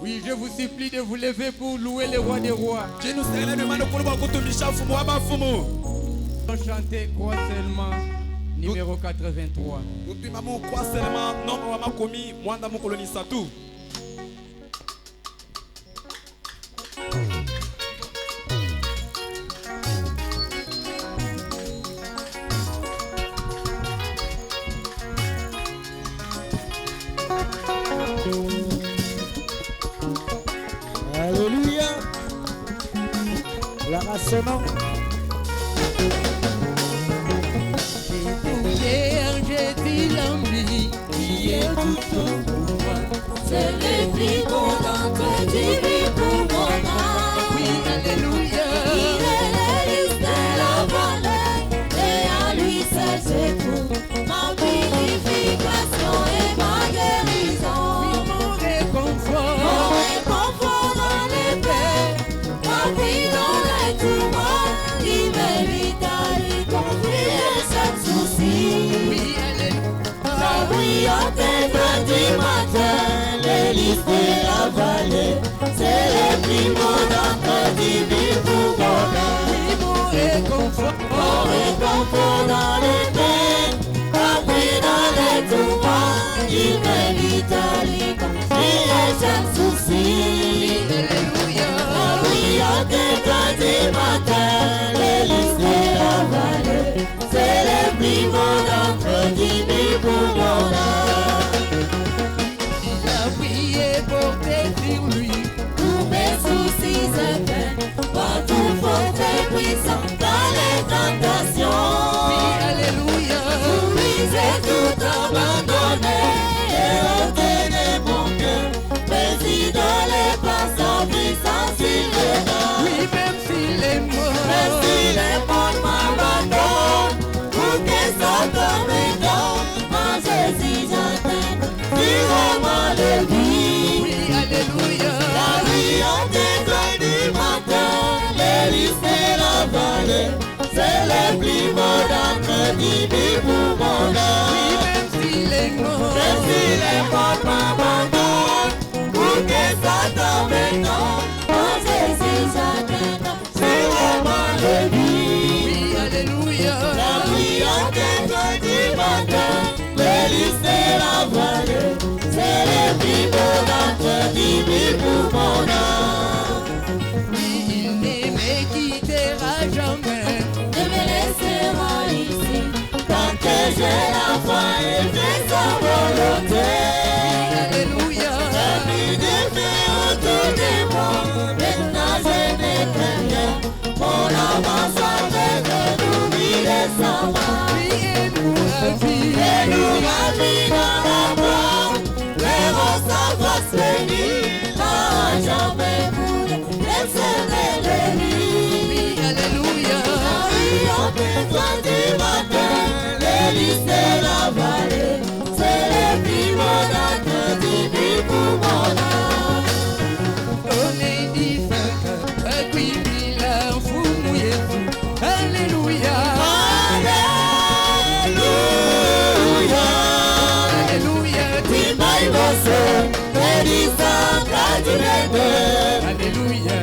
Oui, je vous supplie de vous lever pour louer le roi des rois. Chantez quoi seulement, numéro 83. Alléluia. La rassonnant. J'ai dit l'envie qui est tout pour moi. C'est le plus beau d'entre Dieu pour mon âme. Oui, alléluia. Il est l'hélice de la vallée, et à lui seul c'est tout. Ma purification et ma guérison. Oui, mon réconfort. Mon réconfort dans les paix, ma vie dans les tourments. Il mérite à lui confier chaque souci. Oui, alléluia. La brillante du matin, l'hélice de la vallée, c'est le plus beau d'entre divin pour mon âme. Oui, mon réconfort. Mon réconfort dans les peines, appris dans les tourments, il mérite à lui confier chaque souci. Alléluia. La brillante du matin, l'hélice de la vallée, c'est le plus beau d'entre divin pour mon âme. Il a prié pour sur lui. Tous mes soucis et peines, pas tout faute et puissant dans les tentations. Oui, alléluia. Oui, j'ai tout abandonné et retenu mon cœur. Mais si dans les pas sans puissance il est là. Oui, même s'il est mort. Même si les morts m'abandonnent, pour que ça tombe dans ma Jésus j'attends. Dis-moi le vie. Oui, alléluia. La vie en détail du matin, l'hélice de la vallée, c'est le plus beau d'entre divin pour mon Oui, âme. même s'il est mort. Même si les morts m'abandonnent, pour que ça tombe dans ma Jésus j'attends. Dis-moi le vie. Oui, alléluia. La vie en détail du matin, l'hélice de la vallée, c'est le plus beau d'entre divin pour mon âme. Oui, il ne me quittera jamais. Ne me laissera ici, tant que j'ai la foi et fais sa volonté. Alléluia. La nuit des faits autour de moi, maintenant je n'ai que rien. Mon âme s'avait de nous, sa main. Oui, et nous ravit. Et nous ravit dans la gloire, les roses face bénies, à jamais pour l'éternel béni. Oui, alléluia. Oui, on besoin du matin, l'hélice de la vallée, c'est le plus beau d'entre divin pour mon âme. Donnez dit sainte, qui mila fumu Yesu. Alléluia. Alléluia. Alléluia. Timba iboso, l'hélice kadilebe. Alléluia.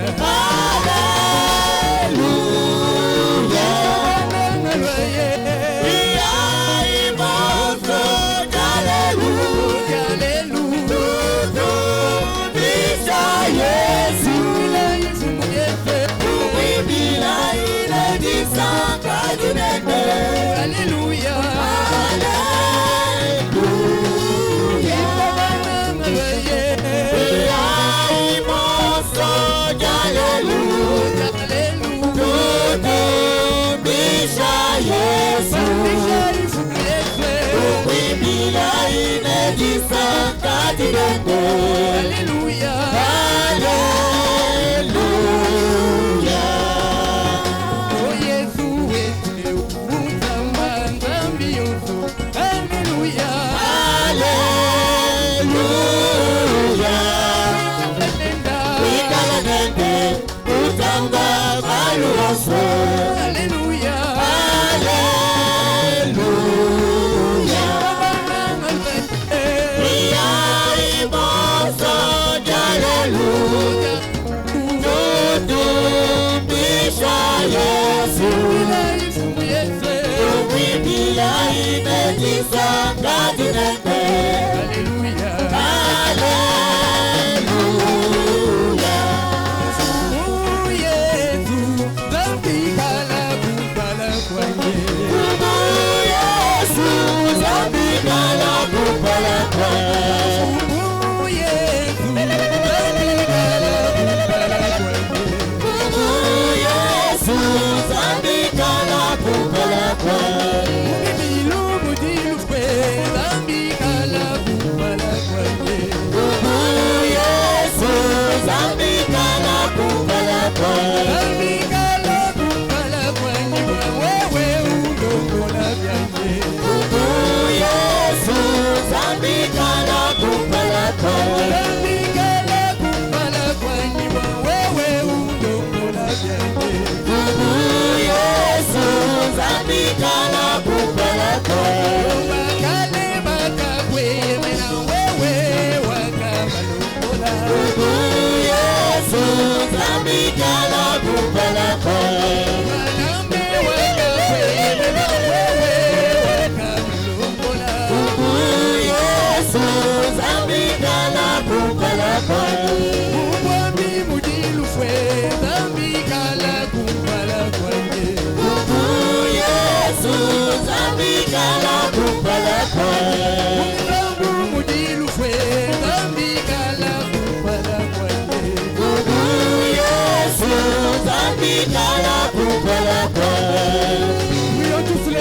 Alléluia. Alléluia. Iya iboso, alléluia. Alléluia. Bisa Yesu. Mila Yesu muyefe. Bila ile disa kadinebe. Alléluia. Alléluia. Iya iboso, alléluia. Alléluia. Bisa Yesu. Bila ile disa kadinebe. Alléluia. Alléluia. Oh Yesu wetu, Mutamba nzambi yonso. Alléluia. Alléluia. Wikalanende, utamba baluoso. Alléluia. Alléluia. Iya iboso, alléluia.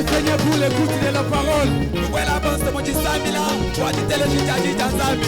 Seigneur pour l'écoute de la parole. Nous voyons l'avance de mon Dieu Samila. Toi tu t'es le Jidjaji Janzami.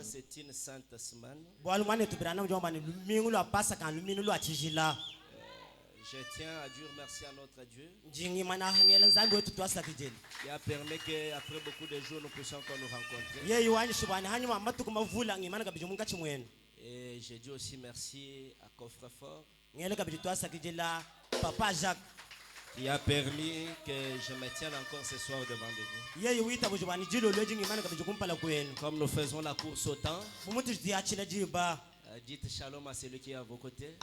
C'est une sainte semaine. Je tiens à dire merci à notre Dieu qui a permis qu'après beaucoup de jours nous puissions encore nous rencontrer. Et je dis aussi merci à Coffre-Fort qui a permis que je me tienne encore ce soir devant vous. Comme nous faisons la course au temps, dites shalom à celui qui est à vos côtés.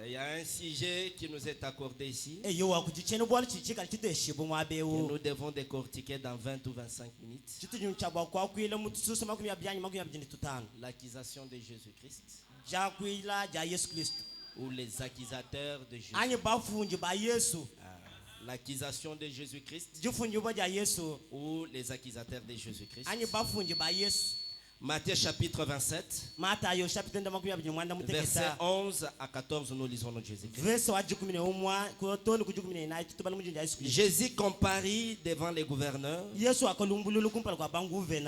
Il y a un sujet qui nous est accordé ici. Que nous devons décortiquer dans 20 ou 25 minutes. L'accusation de Jésus-Christ. Ou les accusateurs de Jésus. L'accusation de Jésus-Christ. Ou les accusateurs de Jésus-Christ. Matthieu chapitre 27. Verset 11 à 14, nous lisons notre Jésus-Christ. Jésus comparit devant les gouverneurs.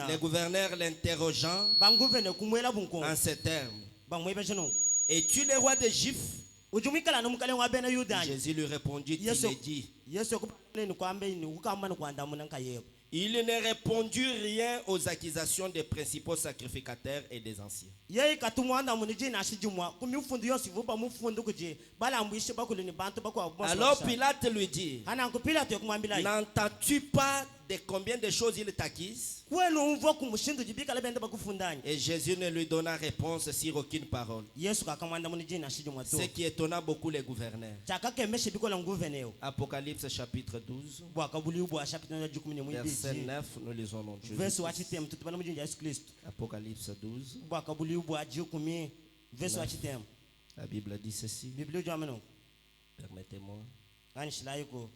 Les gouverneurs l'interrogeant en ces termes. es-tu le roi des Juifs? ujumikala nomukale wa bena yudani Jésus lui répondit, il Yesu est dit. Yesu kubane kwambe ni ukamba kwanda munanka yebo. Il ne répondit rien aux accusations des principaux sacrificateurs et des anciens. Yeye katumwanda muniji na shijumwa kumifundu yose vuba mufundu kuje bala mbwishe bakule ni bantu bakwa. Alors Pilate lui dit, Hana ko Pilate yokumwambila n'entends-tu pas de combien de choses il t'accuse? kwenu umvo kumushindu jibika lebende bakufundanya. Et Jésus ne lui donna réponse sur aucune parole. Yesu kakamwanda muniji na shijumwa to. Ce qui étonna beaucoup les gouverneurs. Chakake meshe bikola nguveneo. Apocalypse chapitre 12, Bwa kabuli ubwa chapitre 12 verset 9, nous lisons non verse wa chitem tutubana mujinja Yesu Kristo. Apocalypse 12, Bwa kabuli ubwa 10 verse wa chitem. la Bible dit ceci, Biblia jamano. permettez-moi. Anishlayiko.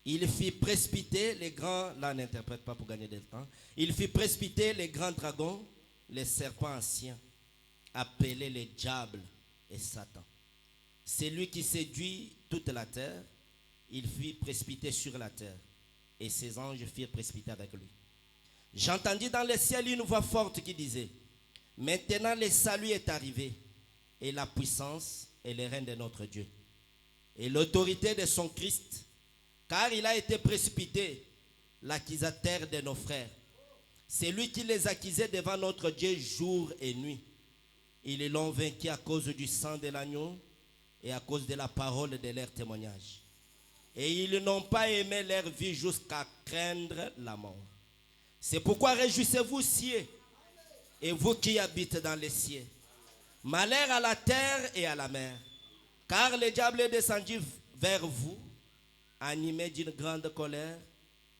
Il fit précipiter les grands, là n'interprète pas pour gagner du temps, il fit précipiter les grands dragons, les serpents anciens, appelés les diables et Satan. C'est lui qui séduit toute la terre, il fit précipiter sur la terre, et ses anges firent précipiter avec lui. J'entendis dans le ciel une voix forte qui disait, maintenant le salut est arrivé, et la puissance et le règne de notre Dieu, et l'autorité de son Christ, car il a été précipité, l'accusateur de nos frères. C'est lui qui les accusait devant notre Dieu jour et nuit. Ils l'ont vaincu à cause du sang de l'agneau et à cause de la parole de leur témoignage. Et ils n'ont pas aimé leur vie jusqu'à craindre la mort. C'est pourquoi réjouissez-vous, cieux, et vous qui habitez dans les cieux. Malheur à la terre et à la mer, car le diable est descendu vers vous, animé d'une grande colère,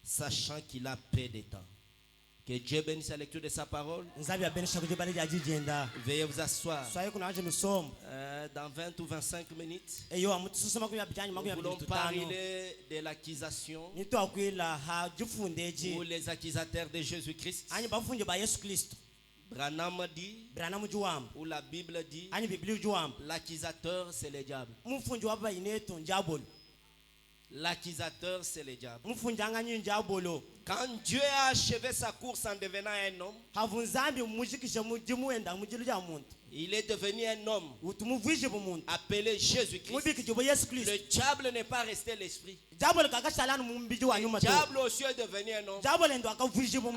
sachant qu'il a peu de temps. Que Dieu bénisse la lecture de sa parole. Veuillez vous asseoir. Dans 20 ou 25 minutes, nous voulons parler de l'accusation ou les accusateurs de Jésus-Christ. Branham dit, ou la Bible dit, l'accusateur c'est le diable. L'accusateur c'est le diable. Quand Dieu a achevé sa course en devenant un homme, il est devenu un homme appelé Jésus-Christ. Le diable n'est pas resté l'esprit. Le diable aussi est devenu un homme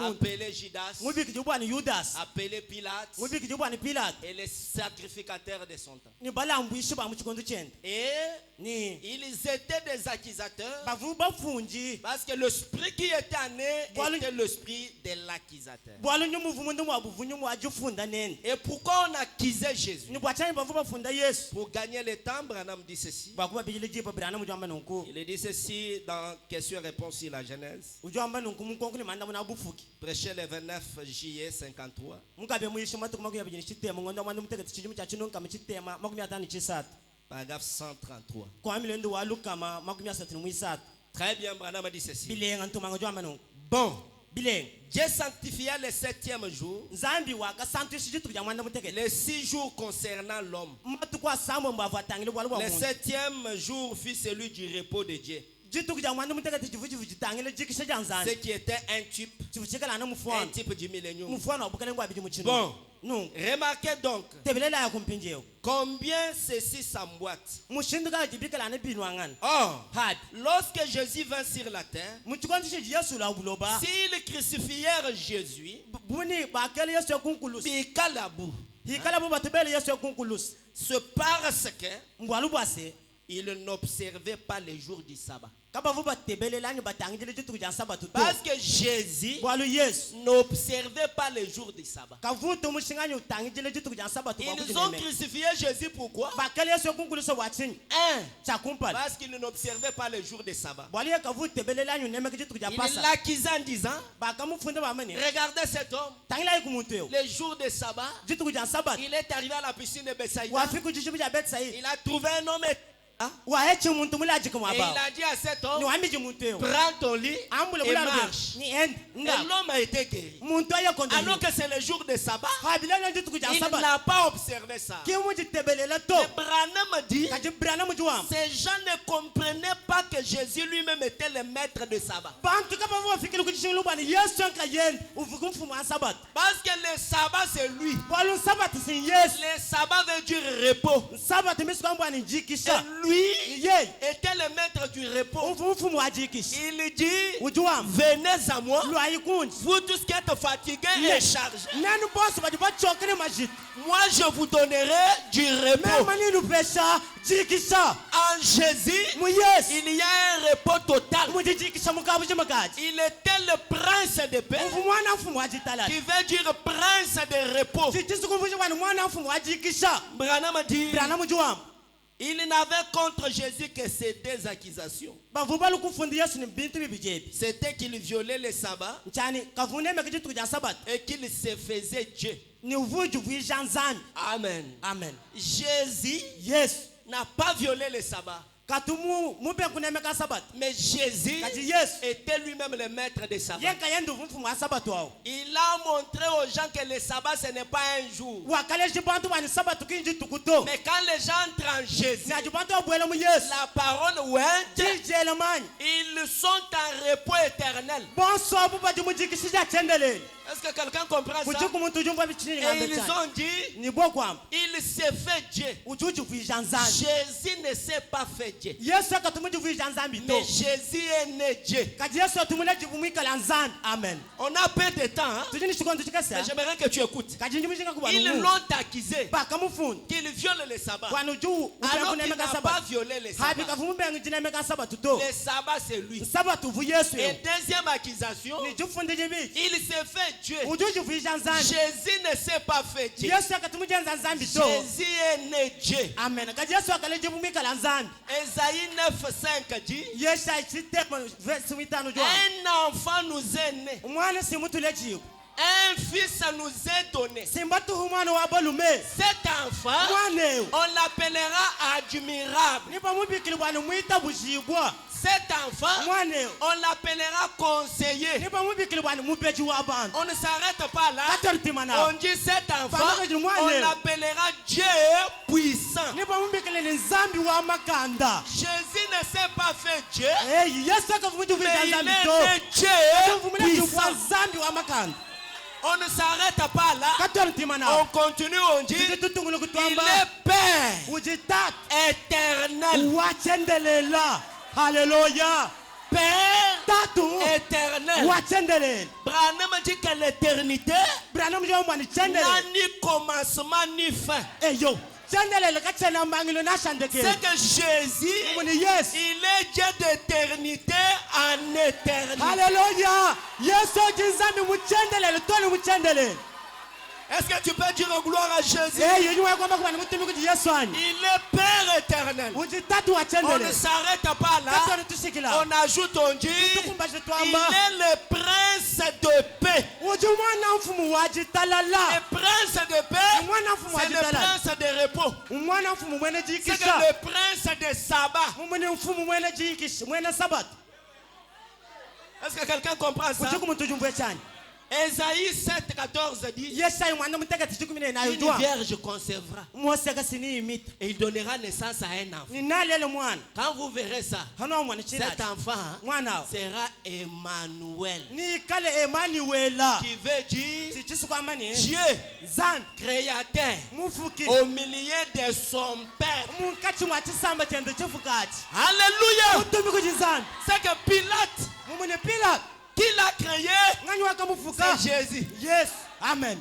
appelé Judas, appelé Pilate et les sacrificateurs de son temps. Et ils étaient des accusateurs parce que l'esprit qui était en eux était l'esprit de l'accusateur. Et pourquoi on accusait Jésus? Pour gagner le temps, Branham dit ceci. Il dit ceci dans question-réponse sur la Genèse. Prêché le 29 juillet 53. Paragraphe 133. Très bien, Branham dit ceci. Bon, Dieu sanctifia le 7e jour, les 6 jours concernant l'homme. Le 7e jour fut celui du repos de Dieu. Ce qui était un type du millénium. Bon, remarquez donc combien ceci s'emboîte. Or, lorsque Jésus vint sur la terre, s'ils crucifièrent Jésus, c'est parce que il n'observait pas les jours du sabbat. Parce que Jésus n'observait pas les jours du sabbat. Ils ont crucifié Jésus pourquoi? Parce qu'il n'observait pas les jours du sabbat. Il l'accusait en disant, regardez cet homme, les jours de sabbat, il est arrivé à la piscine de Bethsaïda. Il a trouvé un homme wahechi muntu mulaji Et kumwa il ba a dit à cet homme, ni wambiji muntu yo prends ton lit ambule et bulalo marche. ni end Et nga l'homme a été guéri. muntu ayo kondo Alors que c'est le jour de sabbat, habila na jitu kuja il sabat n'a pas observé ça. ki muji tebelela to Et Branham dit, kaji brana muji wam ces gens ne comprenaient pas que Jésus lui-même était le maître de sabbat. bantu kama vo fikiri kujishingulu bani yesu anka yend uvukumfu mwa sabat Parce que le sabbat c'est lui. bolu sabat sin yesu Le sabbat veut dire repos. sabat misu kwamba ni Et jikisha lui ye était le maître du repos. uvukumfu mwa jikisha Il dit, ujuwam venez à moi, lu ayikunji vous tous qui êtes fatigués et chargés. nanu boss baji bachokene majit Moi je vous donnerai du repos. mema ninu pesha jikisha En Jésus, mu yesu il y a un repos total. muji jikisha mukabuji makaji Il était le prince de paix, uvu mwana mfumu wa jitalala qui veut dire prince de repos. jikisha kumbuji bani mwana mfumu wa jikisha Branham dit, brana mujuwam il n'avait contre Jésus que ces deux accusations. bavuba lukufundi yesu ni bintu bibijebi C'était qu'il violait le sabbat nchani kavune me kijitu kuja sabat et qu'il se faisait Dieu. ni uvuji vuijanzani Amen. amen Jésus yesu n'a pas violé le sabbat. katumu mupe kunemeka sabat Mais Jésus kati yesu était lui-même le maître des sabbats. yenka yendu mfumu wa sabat wao Il a montré aux gens que le sabbat ce n'est pas un jour. wakaleji bantu bani sabat kinji tukuto Mais quand les gens entrent en Jésus, naji bantu abwele mu yesu la parole ouente, jijele mani ils sont en repos éternel. bonso bubaji mujikishija chendele Est-ce que quelqu'un comprend ça? kujiku muntu jumva bichini Et ngambe ils chani ont dit, ni bokwam il s'est fait Dieu. ujuji vuijanzani Jésus ne s'est pas fait Dieu. yesu akatumuji vuijanzani bito Mais Jésus est né Dieu. kati yesu atumule jivumwikala nzani amen On a peu de temps, hein? tujini shikondu chikasa Mais j'aimerais que tu écoutes. kajinji mujinga kubanu Ils l'ont accusé bakamufundi qu'il viole le sabbat. kwanu juu Alors qu'il upekunемeka n'a sabat pas violé le habi sabbat. kavumbengi jinemeka sabat tuto Le sabbat, c'est lui. sabat uvu yesu Et yo deuxième accusation, ni jufundi jibi il s'est fait Dieu. ujuji vuijanzani Jésus ne s'est pas fait Dieu. yesu akatumujenza nzambi to Jésus est né Dieu. amen kati yesu akaleje vumwikala nzambi Esaïe 9:5 dit, yesu achitema verse mitano jwa un enfant nous est né, umwana simutule jibu un fils nous est donné. simbatuhu umwana wa balume Cet enfant, mwaneyo on l'appellera admirable. nipa mubikili bwana mwita bujibwa Cet enfant, mwaneyo on l'appellera conseiller. nipa mubikili bwana mupeji wa bantu On ne s'arrête pas là. katoritima nawo On dit cet enfant, Pardon, dis-moi, on Léo. l'appellera Dieu puissant. nipa mubikili ni nzambi wa makanda Jésus ne s'est pas fait Dieu, eyi yesu akavumuji mais il vuijanzambi est to né Dieu akavumule jibwa puissant. nzambi wa makanda On ne s'arrête pas là. katoritima On nawo continue, on dit, tujitutungulu il kutwamba est Père ujitatu éternel. wachendelela haleluya Père tatu éternel. wachendelela Branham dit que l'éternité branamu jo mwani n'a chendelela ni commencement ni fin. eyo chendelela kachena mbangilo nashandeke C'est que Jésus, muni yesu il est Dieu d'éternité en éternité. haleluya yesu jinzambi muchendelela toni muchendelela Est-ce que tu peux dire gloire à Jésus? eyo nyuma kwamba kubani mutimi kuti yesu ani Il est Père éternel. ujitatu On ne wachendelela s'arrête pas là. katoni tushikila On ajoute, on dit, tukumba il twamba est le prince de paix. uji mwana mfumu wajitalala Le prince de paix, mwana mfumu c'est le wajitalala prince de repos. umwana mfumu mwene C'est que jikisha le prince de sabbat. mumuni mfumu mwene jikisha mwene sabat Est-ce que quelqu'un comprend ça? ujuku muntu jumve chani Esaïe 7:14 dit, yesayi mwana mutegati chikumine nayo une jwa vierge concevra mwoseka sini imita et il donnera naissance à un enfant. ni nalele mwana Quand vous verrez ça, hano mwana cet china enfant hein, mwana sera Emmanuel, ni kale emanuela qui veut dire sichisukwamani Dieu, zan créateur, mufuki au milieu de son Père. munkati mwa chisamba chendo chifukati Alléluia! utumi kujizana C'est que Pilate, mumuni pilate qui l'a créé, ngani wakamufuka c'est Jésus. yes amen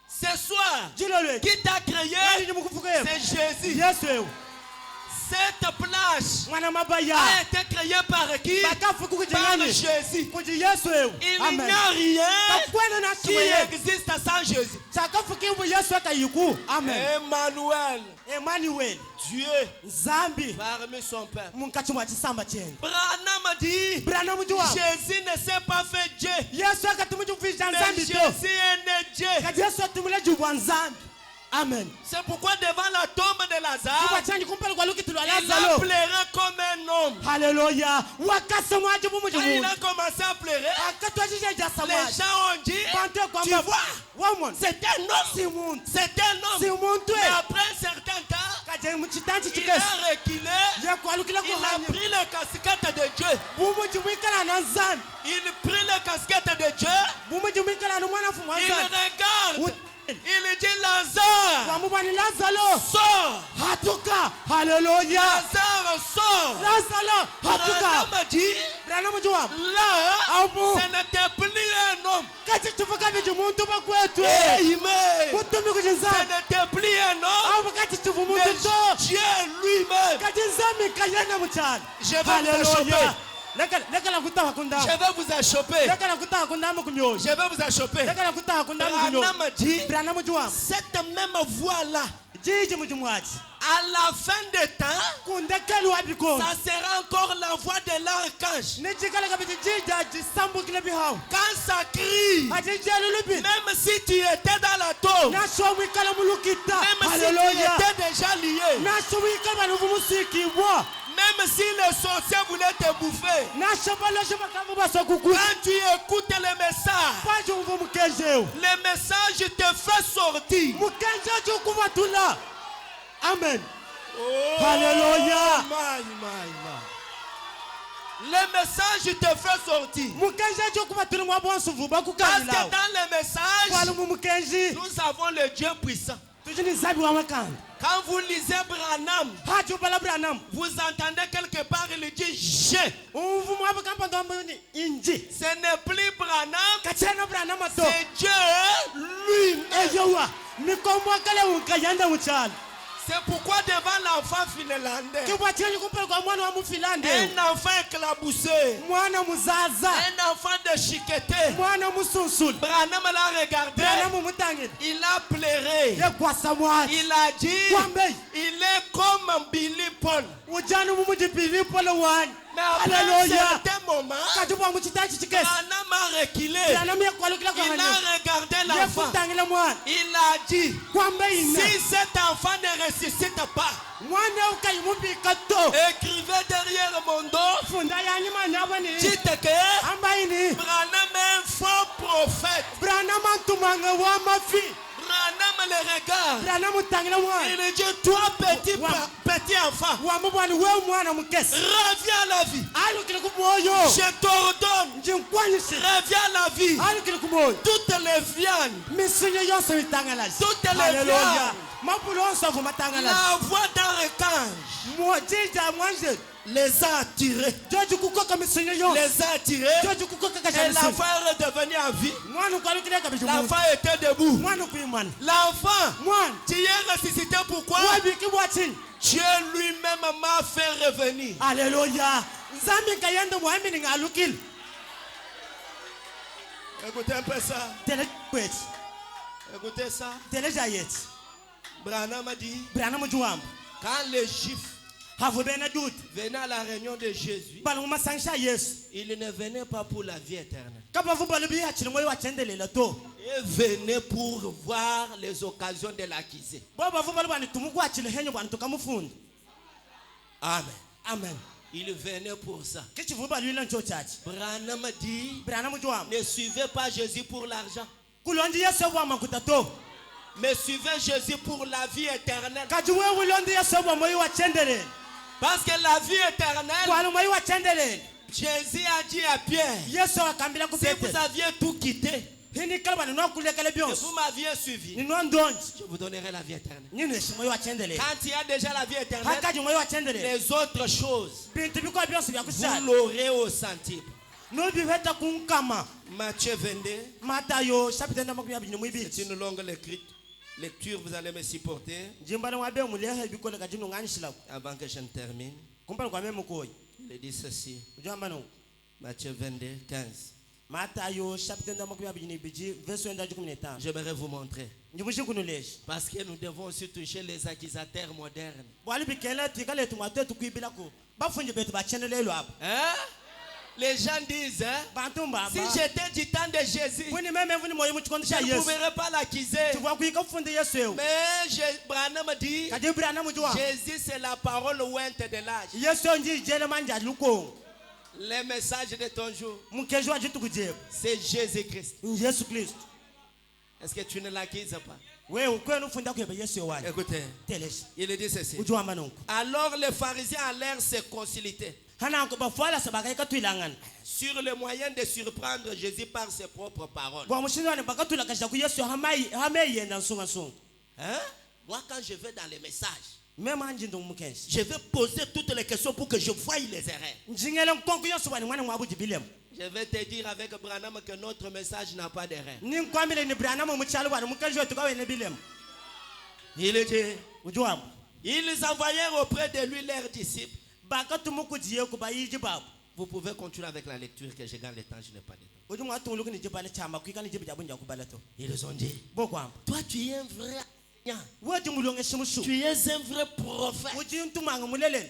Ce soir, jilo lwe qui t'a créé, ngani nimukufuka yewe c'est Jésus. yesu ewe Cette plage mwana mabaya a été créée par qui? bakafuku Par kujingani Jésus. kuji yesu ewe Il amen n'y a rien kakwena na qui chiwe existe sans Jésus. chakafuki ubu yesu akayiku amen Emmanuel, emmanuel Dieu nzambi parmi son peuple. munkati mwa chisamba chenu Branham dit, branamu jwa Jésus ne s'est pas fait Dieu, yesu akatumujuvisha mais nzambi Jésus to est né Dieu. kati yesu atumule jubwa nzambi Amen. C'est pourquoi devant la tombe de Lazare, Kubachani kumpele kwa lukiti lwa il a Lazaro. pleuré comme un homme. Hallelujah. Wakasa mwaje Quand bumuji il mungu. a commencé à pleurer, Akatwajija jasa les mwaje. gens ont dit, Bante kwa tu mba. vois, Wamon. c'est un homme. Si muntu. C'est un homme. Si muntu. Mais après un certain temps, Kaje mchitanchi il chikesi. a reculé. Ya kwa lukila Il a kuhanya. pris le casquette de Dieu. Bumuji mwikala na zan. Il prit le casquette de Dieu. Bumuji mwikala na mwana fumu Il zan. regarde. Il dit Lazare, Wamubani Lazaro. sors. Hatuka. Hallelujah. Lazare, sors. Lazaro. Hatuka. Branham a dit, Brana mujua. là, Abu. ce n'était plus un homme. Kaje tufuka biji muntu bakwetu. Amen. Mutumi Ce kujinzani. n'était plus un homme. Abu kati tufu Mais muntu to. Dieu lui-même. Kajinzami kayana mchana. Je vais vous achoper. Lekala kutaha kunda. Je vais vous achoper. Lekala kutaha kunda mu kumyoyo. Je vais vous achoper. Lekala kutaha kunda mu kumyoyo. Branham a dit, Brana mujua. cette même voix-là, Jiji mujumwaji. à la fin des temps, Kunda kelu abiko. ça sera encore la voix de l'archange. Nijikala kabiti jija jisambu kile bihau. Quand ça crie, Ajiji alulubi. même si tu étais dans la tombe, Na showi kala mulukita. même si tu Hallelujah. étais déjà lié, Na showi kala nuvumusiki wa. même si les sorciers voulaient te bouffer, Na shabalo shaba kavu basokuku. quand tu écoutes les messages, Paje uvu mukejeo. les messages te font sortir. Mukenje jukubatula. Amen. Oh, Hallelujah. Les messages te font sortir. Mukenje jukubatula mwabonsuvu Parce que bakukanyila. dans les messages, Kwalu mukenji. nous avons le Dieu puissant. Tujini zabi wa makanda. Quand vous lisez Branham, Hajo bala Branham. vous entendez quelque part, il dit j'ai. Uvu mwabu kampa ndomboni inji. Ce n'est plus Branham, Kachena Branham ato. c'est Dieu lui-même. Eyowa. Mikomwa kale unkayanda uchala. C'est pourquoi devant l'enfant finlandais, Kibwacheni kumpele kwa mwana wa mufilande. un enfant éclaboussé, Mwana muzaza. un enfant de chiqueté, Mwana musunsuli. Branham l'a regardé, Branham mutangile. il a pleuré. Yekwasa mwaji. Il a dit, Kwambe. il est comme Billy Paul. Ujani mumujipili pole wani. Mais après un Hallelujah. certain moment, Kajubwa muchitachi chikesi. Branham a reculé. Branham yekwalukila kwa Il hanya. a regardé l'enfant. Yekutangile mwana. Il a dit, Kwambe ina. si cet enfant ne ressuscite pas, Mwana ukayimubika to. écrivez derrière mon dos, Funda yani manabani. dites que Amba ini. Branham est un faux prophète. Branham antumanga wa mafi. Branham le regarde. Branham utangile mwana. Il dit, toi petit, Wa- petit enfant, Wa mubwani we mwana mukesi. reviens à la vie. Alukile kumoyo. Je t'ordonne, Njinkwanyisi. reviens à la vie. Alukile kumoyo. Toutes les viandes, Misunyo yonse itangalazi. toutes les Hallelujah. viandes, Mapulo onse fu matangalazi. la voix d'archange Mo jija mwanje. les a attirés. Joji kukoka misunyo yonse. Les a attirés. Joji kukoka Et kasha misunyo. l'enfant est redevenu en vie. Mwana ukwalukile kabisho mwana. L'enfant était debout. Mwana kuimwana. L'enfant, Mwana. tu es ressuscité pourquoi? Wabiki bwachini. Dieu lui-même m'a fait revenir. Hallelujah. Nzambi kayenda muhamini ngalukile. Écoutez un peu ça. Tele kweti. Écoutez ça. Tele jayeti. Branham a dit, Branham mujuwamba. quand les Juifs Havu bena duti. venaient à la réunion de Jésus, Balu masangsha Yesu. ils ne venaient pas pour la vie éternelle. Kapa vu balu biya chini moyo wachendelela to. Ils venaient pour voir les occasions de l'accuser. Baba vu balu bani tumuku achile henyo bani tukamufundi. Amen. Amen. Ils venaient pour ça. Kichi vu balu ila ncho chachi. Branham dit, Branham mujuwamba. ne suivez pas Jésus pour l'argent, Kulondi Yesu wa makuta to. mais suivez Jésus pour la vie éternelle. Kajuwe wilondi Yesu wa moyo wachendelela. Parce que la vie éternelle, Kwalu moyo wachendelela. Jésus a dit à Pierre, Yesu akambila si kupete. vous aviez tout quitté Hini kalba nino kulekele et byonse. vous m'aviez suivi, Nino ndonji. je vous donnerai la vie éternelle. Nino yeshi moyo wachendelela. Quand il y a déjà la vie éternelle, Hakaji moyo wachendelela. les autres choses, Bintu biko byonse bya vous kushaka. l'aurez au centime. No biveta kunkama. Matthieu 22, Matayo chapitre namba kuya bintu c'est mwibiti. une longue lecture, vous allez me supporter Jimbana wabe mulehe bikole kajinu ngani shilako. avant que je ne termine. Kumpala kwa memu koyi. Il dit ceci, Ujamba no. Matthieu 22, 15. Matayo chapitre namba kuya bintu biji verse 15. J'aimerais vous montrer. Njibushi kunuleshi. Parce que nous devons aussi toucher les accusateurs modernes. Wali bikela tikale tumate tukuibila ko. Bafunje betu bachendelelo hapa. Hein? Les gens disent, hein, bantu mbaba si j'étais du temps de Jésus, vuni meme vuni moyo muchikondo cha je ne Yesu pourrais pas l'accuser. tuva kuika kufunde Yesu eu Mais Branham dit, kadi Branham jwa Jésus c'est la parole ointe de l'âge. Yesu nji jele manja luko Les messages de ton jour, mukejo wa jitu kujeba c'est Jésus-Christ. Yesu Kristo Est-ce que tu ne l'accuses pas? wewe kwenu ufunda kuyeba Yesu wani Écoutez, teleshi il dit ceci. ujwa manonko Alors les pharisiens allèrent se consulter hana ko bafala sabaka ikatwilangan sur le moyen de surprendre Jésus par ses propres paroles. bwa mushindwane bakatula kasha ku Yesu hamayi yenda nsunga nsunga Hein? Moi, quand je vais dans les messages, même anji ndo mukenshi je vais poser toutes les questions pour que je voie les erreurs. njingele nkonko Yesu wani mwana mwabu jibilem Je vais te dire avec Branham que notre message n'a pas d'erreur. ni nkwamile ni Branham muchalo wani mukenshi tukawe ne bilem Il dit, ujwa ils envoyèrent auprès de lui leurs disciples. bakatumuku jiye ku bayiji babu Vous pouvez continuer avec la lecture que je gagne le temps, je n'ai pas de temps. ujumwa tunguluku ni jibale chama kuika ni jibu jabunja kubalato Ils ont dit, bokwamba toi tu es un vrai enseignant. wodi mulonge shimushu Tu es un vrai prophète. uji ntumanga mulelele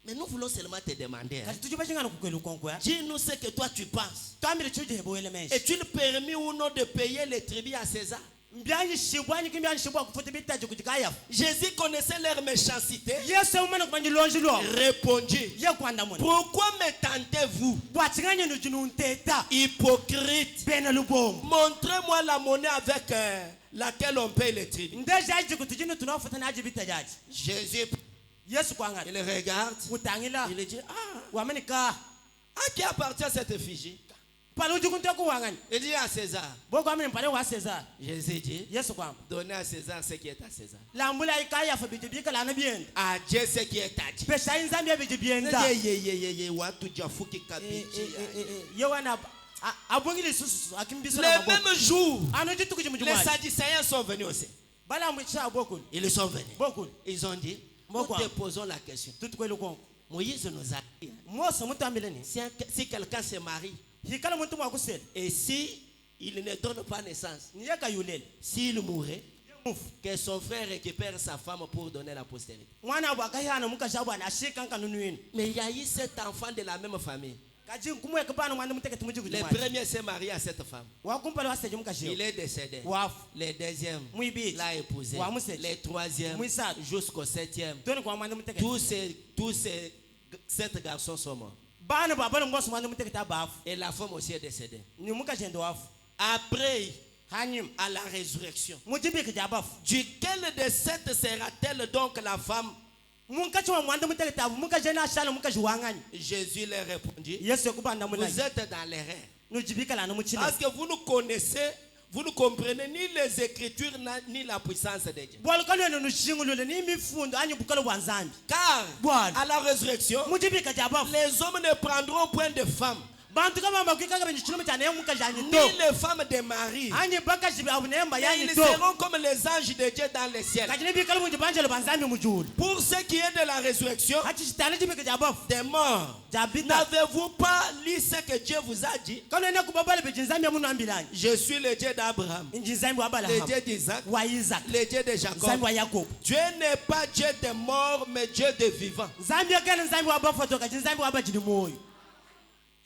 Mais nous voulons seulement te demander, hein, kati tujuba chingana kukwelu konkwa dis-nous ce que toi tu penses. twamile chuje hebo elemenshi Est-il permis ou non de payer les tribus à César? mbyanyi shibwanyi kimbyanyi shibwa kufuta bitaji kujikaya Jésus connaissait leur méchanceté. Yesu umana kumanyi lonji lo Répondit, ye kwanda mona pourquoi me tentez-vous, bwachinganye no jinu nteta hypocrite? bena lubom Montrez-moi la monnaie avec laquelle on paye les tribus. ndejaji kutujinu tunafuta naji bitajaji Jésus, Yesu kwanga il regarde, utangila il dit, ah, wamenika à qui appartient cette effigie? pale ujikunte kuwangani Il dit à César. bokwamile pale wa César Jésus dit, Yesu kwamba donnez à César ce qui est à César. lambula ikaya fa bijibika lana bienda À Dieu ce qui est à Dieu. pesa inzambia bijibienda Watu jafuki kabiji. yewana abungili susu akimbisa Le même jour, ano jitu les kujimujumwa Sadducéens sont venus aussi. bala mwicha bokul Ils sont venus. bokul Ils ont dit, nous Pourquoi? te posons la question. tutukwelu konko Moïse nous a dit, Mose mutambile ni si quelqu'un se marie, hikala muntu mwakusela et si il ne donne pas naissance, niyeka yulele s'il mourait, mufu que son frère récupère sa femme pour donner la postérité. mwana bwakayana mukasha bwana ashika nkanu yinu Mais il y a eu 7 enfants de la même famille. kaji kumweka pana mwana mutekete mujiku Le jumwa premier s'est marié à cette femme. wakumpala waseje mukasha Il est décédé. wafu Le deuxième Mwibili. l'a épousé. Wa museke. Le troisième Mwisatu. jusqu'au septième. toni kwa mwana mutekete Tous ces 7 garçons sont morts. bana babana ngoso mwana mutekete abafu Et la femme aussi est décédée. ni mukasha ndo wafu Après, hanyim à la résurrection, mujibika jabafu duquel de 7 sera-t-elle donc la femme? munkachi wa mwana mutekete abu mukasha na shala mukashi wangani Jésus leur répondit, Yesu yakubanda vous mulani êtes dans l'erreur. nujibika lana muchina Parce que vous ne connaissez, vous ne comprenez ni les Écritures ni la puissance de Dieu. bwalukalo eno nushingulule ni mifundo anyi bukalo bwa nzambi Car Bwana. à la résurrection, mujibika jabafu les hommes ne prendront point de femmes, bantu kama bakikaga benyichilimo cyane yo mukasha anyi ni to les femmes de Marie. anyi bakashi abunemba Et yanyi ils to seront comme les anges de Dieu dans le ciel. kajine bikalo munji banjelo banzambi mujulu Pour ce qui est de la résurrection hachi chitale jibika jabafu des morts, jabita n'avez-vous pas lu ce que Dieu vous a dit? kano ene kubabale bejinzambi ya munu ambilanyi Je suis le Dieu d'Abraham, injinzambi wa le Abraham Dieu d'Isaac, wa Isaac le Dieu de Jacob. nzambi wa Yakobo Dieu n'est pas Dieu des morts, mais Dieu des vivants. nzambi yakene nzambi wa bafu toka nzambi wa bajini moyo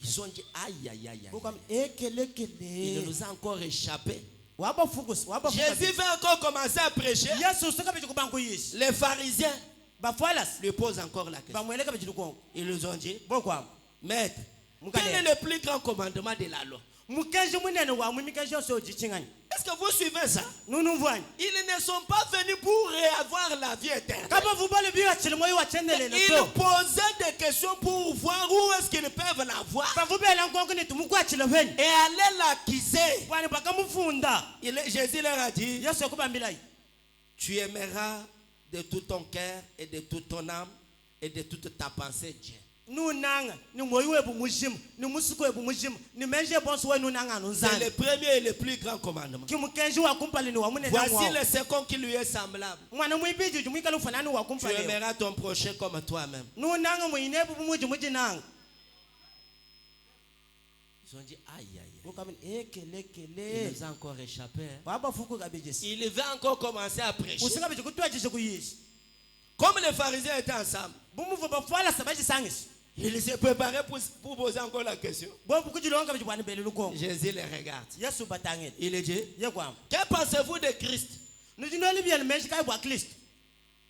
Ils ont dit, aïe, aïe, aïe, aïe. ukam Il ekelekele nous a encore échappé. wabafukus Jésus va encore commencer à prêcher. Yesu soka beji kubanko yishi Les pharisiens bafalas lui posent encore la question. bamweleka bejini konko Ils nous ont dit, bokwam Maître, Mukade. quel est le plus grand commandement de la loi? mukenji munene wa mumikeji yose ojichingani Est-ce que vous suivez ça? nunumvani Ils ne sont pas venus pour avoir la vie éternelle. kama vubale biwa chilimo yiwa chendelele Ils to posaient des questions pour voir où est-ce qu'ils peuvent l'avoir bavubela nkonko ni tumuku achileveni et aller l'accuser. bwani bakamufunda Jésus leur a dit, Yesu yakubambilayi tu aimeras de tout ton cœur et de toute ton âme et de toute ta pensée Dieu. nunanga ni moyo webu mujimu ni musuku webu mujimu ni menje bonso we nunanga C'est nunzanga le premier et le plus grand commandement. kimukenji wa kumpali ni wa munene Voici mwa le second qui lui est semblable. mwana mwibiji jumwikala ufanani wa Tu kumpali aimeras ton prochain comme toi-même. nunanga mwinebu muji mujinanga Ils ont dit, aïe, aïe, aïe. ukamini Il ekelekele nous a encore échappé. Hein. wabafuku kabejesi Il va encore commencer à prêcher. usika beji kutwajishe kuyishi Comme les pharisiens étaient ensemble, bumuvu bafala sabaji sangisi Il s'est préparé pour poser encore la question. Bo kujilonga bijibwana bele lukongo. Jésus les regarde. Yesu batangeni. Il est dit, Ye kwam. que pensez-vous de Christ? Nujinoli bien meji kai bwa Christ.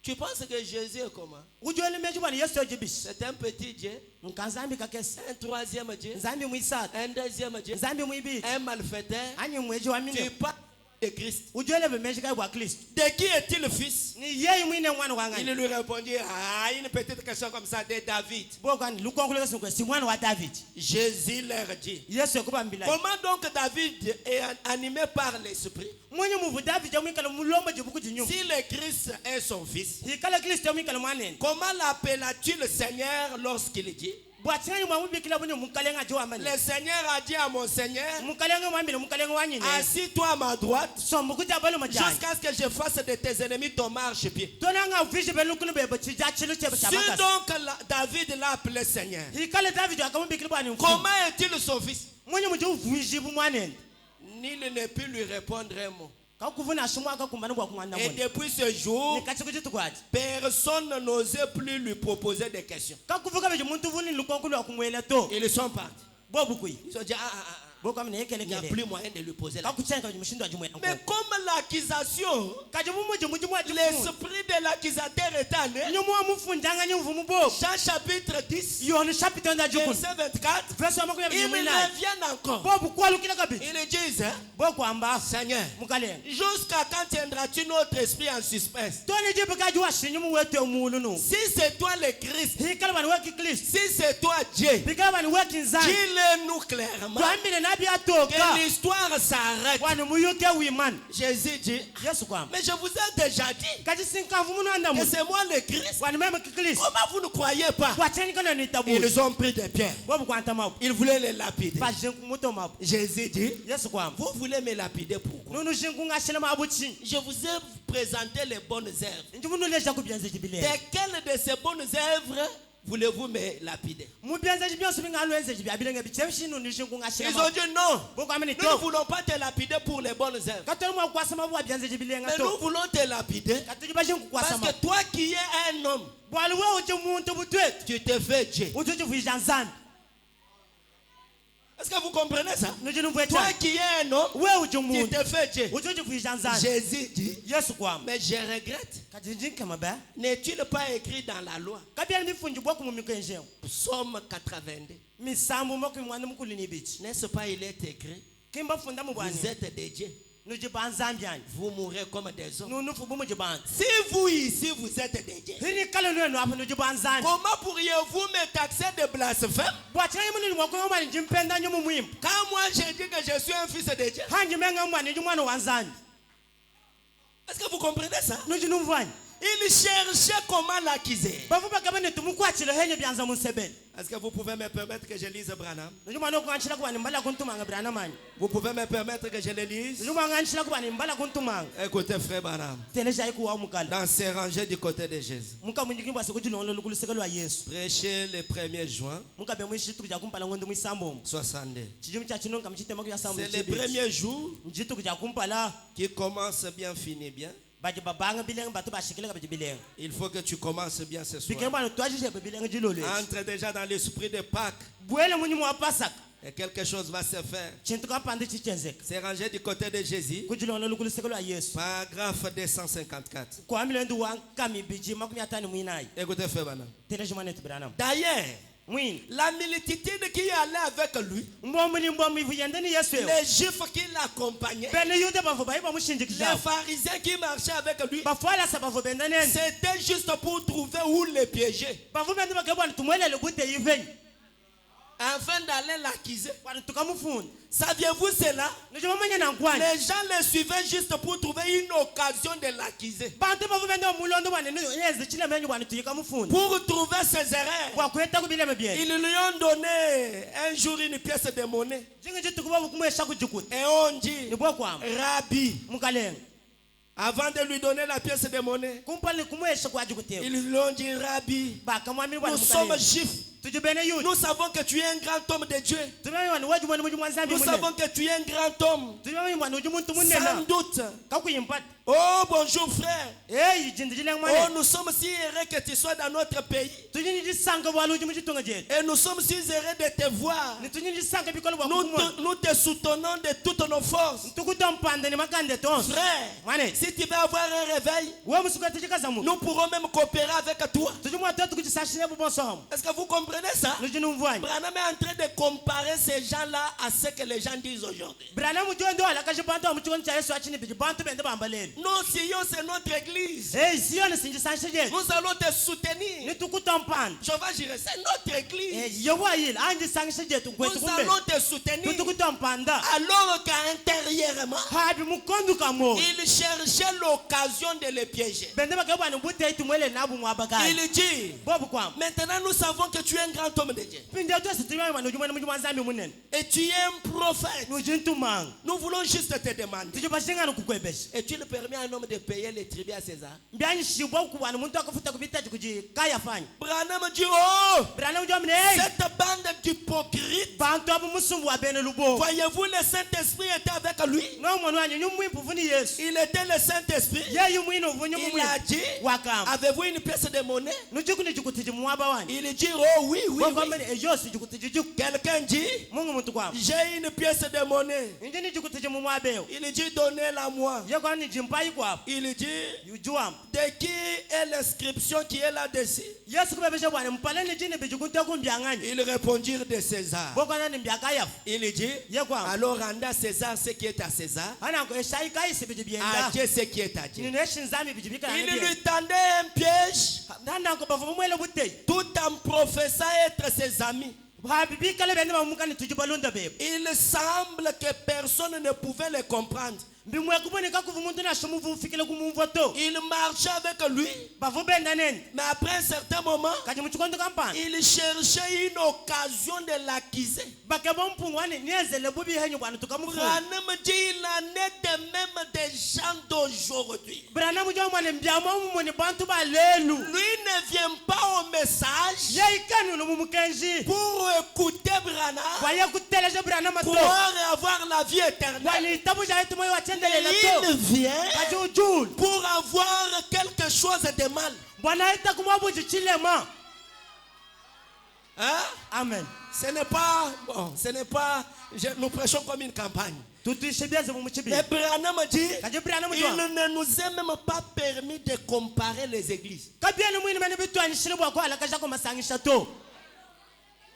Tu penses que Jésus est comment? Ujoli meji bwana Yesu ojibis. C'est un petit Dieu, Nkanzambi kakesi. un troisième Dieu, Nzambi muisat. un deuxième Dieu, Nzambi muibi. un malfaiteur. Anyi mweji wa Tu mine. parles de Christ. Ujoli be meji kai bwa Christ. De qui est-il le fils? Ni yeye mwine mwana Il wangani. lui répondit, ah, une petite question comme ça de David. Bo kan lukongo leso kwa si mwana wa David. Jésus leur dit, Yesu kuba mbila. comment donc David est animé par l'esprit? Mwenye muvu David jamu kala mulomba jibuku jinyu. Si le Christ est son fils, Hikala Christ jamu kala mwanen. comment l'appelles-tu le Seigneur lorsqu'il dit? Bwatsenyi mwa mubikila bunyo mukalenga jo amani. Le Seigneur a dit à mon Seigneur, Mukalenga mwambile mukalenga wanyine. assis-toi à ma droite Sombu kutabalo majani. jusqu'à ce que je fasse de tes ennemis ton marchepied. Tonanga ufishe belukunu bebe chija chilu chebe Si chabaka. donc David l'a appelé Seigneur, Hikala David akamubikila bwani mfu. comment est-il son fils? Mwenye mtu uvuishi bumwanen. Nul ne peut lui répondre un mot. Kakuvuna shumwa akakumbana kwa kumwana Et mwana. depuis ce jour, Nikachiko chitu kwaji. personne n'osait plus lui proposer des questions. Kakuvuka beje muntu vuni lukonkulu akumwela to. Ils sont partis. Bobu kui. Ils ont dit, Boka mne yekele il n'y a kele. plus moyen de lui poser la question. Kakuchenga mshindo ajumwe. Mais comme l'accusation, Kajumu muji mwa jimu. l'esprit de l'accusateur est allé, Nyumwa mufundanga nyumvumu bo. Jean chapitre 10, Yoni chapita nda jukun. verset 24, Verso amaku ya ils bijimwila. reviennent encore. Bobu kwalu kila kabi. Ils disent, hein, Boku amba. Seigneur, Mukalenga. jusqu'à quand tiendras-tu notre esprit en suspense? Toni jibu kaji wa shinyumu wetu umulu nu. Si c'est toi le Christ, Hikala bani weki Christ. si c'est toi Dieu, Hikala bani weki nzani. dis-le-nous clairement Twambile nabi atoka. que l'histoire s'arrête. Wani muyuke wiman. Jésus dit, Yesu kwamba. mais je vous ai déjà dit Kaji sinkavu munu anda que mu. c'est moi le Christ. Wani meme Christ. Comment vous ne croyez pas? Wateni kana ni tabu. Ils ont pris des pierres. Bobu kwanta mabu. Ils voulaient les lapider. Ba jenku muto mabu. Jésus dit, Yesu kwamba. vous voulez me lapider pourquoi? Nunu jenku ngashela mabu chi. Je vous ai présenté les bonnes œuvres. Njumunu leja kubianze jibile. Desquelles de ces bonnes œuvres voulez-vous me lapider? Mubianze jibionso bingalwenze jibi abilenge bichemshi nunu jenku ngashela Ils ont dit non. Boku ameni Nous ne to. voulons pas te lapider pour les bonnes œuvres. Katoni mwa kwasa mabu abianze jibile Mais nous ngato. voulons te lapider Katuji ba jenku kwasa parce mabu. que toi qui es un homme, Bwali wewe je muntu butwetu. tu te fais Dieu. Utuji vujanzani. Est-ce que vous comprenez ça? Nujinu Toi vweta. qui es un homme, Wewe je tu muntu. te fais Dieu. Utuji vujanzani. Jésus dit, Yesu kwamba. mais je regrette. Kajinjin kama ba. N'est-il pas écrit dans la loi? Kabia mifunji bwa kumumikenje. Psaume 82. Misambu moko mwana mukulu ni bichi. N'est-ce pas, il est écrit, Kimba funda mubani. vous êtes des dieux. Nuji banzambiani. Vous mourrez comme des hommes. Nunu fubu muji ban. Si vous ici, vous êtes des dieux, Hini kala nunu apa nuji banzani. comment pourriez-vous me taxer de blasphème Bwacha yimu ni mwako mwana jimpenda nyumu muhimu. quand moi j'ai dit que je suis un fils de Dieu? Hanji menga mwana ni mwana wanzani. Est-ce que vous comprenez ça? Nuji numvani. Il cherchait comment l'accuser. Bafu bakabane tumukwachile henye byanza musebele. Est-ce que vous pouvez me permettre que je lise Branham? Nuji mwana kwanchila kwa mbala kuntumanga brana mani. Vous pouvez me permettre que je le lise? Nuji mwana kwanchila kwa mbala kuntumanga. Écoutez, frère Branham, Teleja iku wa mukala. dans ces rangées du côté de Jésus, Muka munjikimba sikujulo lukulu sekelo wa Yesu. prêchez le 1er juin Muka be mwishitu kuja kumpala ngondo mwisambo. 62. Chijumi cha chinonga mchitema kuya sambo. C'est le premier jour Njitu kuja kumpala. qui commence bien, finit bien. Baje babanga bileng batu bashikile kabe bileng. Il faut que tu commences bien ce soir. Bikemba twajije bileng jilole. Entre déjà dans l'esprit de Pâques Bwele munyi mwa pasak. et quelque chose va se faire. Chintu ka pande chichenzeka. C'est rangé du côté de Jésus. Kujilona lukulu sekelo wa Yesu. Paragraphe 254. Kwa milendu wa kami biji makumi atani mwinai. Écoutez, frère Branham. Teleja mwanetu branam. D'ailleurs, Mwini. la multitude qui allait avec lui, Mbomuli mbomu ivuyendeni Yesu. les Juifs qui l'accompagnaient, Bene yude bavo baiba les mushinjikisha. pharisiens qui marchaient avec lui, Bafwala sabavu bendenen. c'était juste pour trouver où les piéger, Bavu bendu bakabwa tumwele lugute yiveni. afin d'aller l'accuser. Wanu tukamufuni. Saviez-vous cela? Nujuma mwenye na nkwani. Les gens le suivaient juste pour trouver une occasion de l'accuser, Bantu bavu bendu mulondo wane yezi chile menyu wanu tuyikamufuni. pour trouver ses erreurs. Kwa kueta kubile mebien. Ils lui ont donné un jour une pièce de monnaie Jingi jitu kubabu kumwesha kujikuta. et on dit, Ni bwa kwama. Rabbi, Mukalenga. avant de lui donner la pièce de monnaie, Kumpali kumwesha kwa jikuteo. ils lui ont dit, Rabbi, Baka mwami wanu nous sommes mukalenga. juifs. Tujubene yude. Nous savons que tu es un grand homme de Dieu. Tumemi wanu wajumani mujumwanzambi Nous munene. savons que tu es un grand homme. Tumemi wanu ujumuntu Sans munene. doute, Kakuyimpata. Oh, bonjour frère. Hey, jindijile Oh, ngwane. nous sommes si heureux que tu sois dans notre pays. Tujini disanga bwalu jimu jitonga jet. Et nous sommes si heureux de te voir. Ni tujini disanga bikolo bwa Nous kumwa. nous te soutenons de toutes nos forces. Tukutompande ni makande ton. Frère, Mwane. si tu veux avoir un réveil, Wewe musuka tujika zamu. nous pourrons même coopérer avec toi. Tujumwa tatu kujisashine bu bonsom. Est-ce que vous comprenez ça? Nujinu mvwani. Branham est en train de comparer ces gens-là à ce que les gens disent aujourd'hui. Brana mujondo ala kajibantu amuchukoni cha Yesu achini bijibantu bende bambaleni. Nous, Sion, c'est notre église. Hey, sio ni sinjisashe jet. Nous allons te soutenir. Ni tukutompande. Jehovah Jireh, c'est notre église. Yewa yil anji sangishe jet Nous kwetu kumbe. allons te soutenir. Tukutompanda. Alors qu'intérieurement, Habi mukondu kamo. il cherchait l'occasion de les piéger. Bende bakabwa ni bute itumwele nabu mwabagai. Il dit, Bobu kwam. maintenant nous savons que tu es un grand homme de Dieu. Pinde to sitima bana ujumana mujumazami munene. Et tu es un prophète. Nujintumang. Nous voulons juste te demander. Tujubashinga nukukwebesha. Est-il permis à un homme de payer les tribus à César? Mbyanyi shibwa kubana muntu akafuta kubitaji kuji kaya fanya. Branham dit, oh, Brana ujamne hey. cette bande d'hypocrites. Bantu abu musumbu wa bene lubo. Voyez-vous, le Saint-Esprit était avec lui. No mwana wanyu nyumwi puvuni Yesu. Il était le Saint-Esprit. Ye yumwino vunyu Il mumwi. a dit, Wakam. avez-vous une pièce de monnaie? Nujukuni jukutiji mwaba wanyu. Il dit, oh oui, oui, Bobu oui. amene Yesu jukutiji juk. Quelqu'un dit, Mungu muntu kwam. j'ai une pièce de monnaie. Injini jukutiji mumwabeo. Il dit, donnez-la moi. Ye kwani jimpai kwap. Il dit, Yujuam. de qui est l'inscription qui est là-dessus? Yesu kubebesha bwana mpaleni jini bijukunte kumbyanganya. Ils répondirent de César. Bokana ni mbyakaya. Il dit, Ye kwam. alors rendez à César ce qui est à César, Ana ko eshai kai sibijibienda. à Dieu ce qui est à Dieu. Ni neshinzami bijibika na Il ndiye. lui tendait un piège Nanda ko bavu mwele butei. tout en professant être ses amis. Habibi kale bende bamukani tujibalunda bebe. Il semble que personne ne pouvait le comprendre. Mbimwe kuboneka kuva umuntu nashomuvu ufikile kumumva to. Il marchait avec lui, Bavu benda nene. mais après un certain moment, Kaji muchukondo kampana. il cherchait une occasion de l'accuser. Bakabo mpungwani niezele bubi henyu bwana tukamufu. Branham dit, il en est de même des gens d'aujourd'hui. Brana mujo mwane mbyamo mumone bantu balelu. Lui ne vient pas au message Ye ikanu no mumukenji. pour écouter Branham, Waye kuteleje brana mato. croire et avoir la vie éternelle. Wali tabu ja yetu moyo wachendele Mais lato. il vient Kaji ujul. pour avoir quelque chose de mal. Bwana ita kumwabu jichilema. Hein? Amen. Ce n'est pas, bon, ce n'est pas, nous prêchons comme une campagne. Tutuishe biaze mumuchibi. Mais Branham dit, Kaji brana il mujo. ne nous est même pas permis de comparer les églises. Kabia ni mwini mani bitu anishile bwa kwa alakasha kwa masangisha to.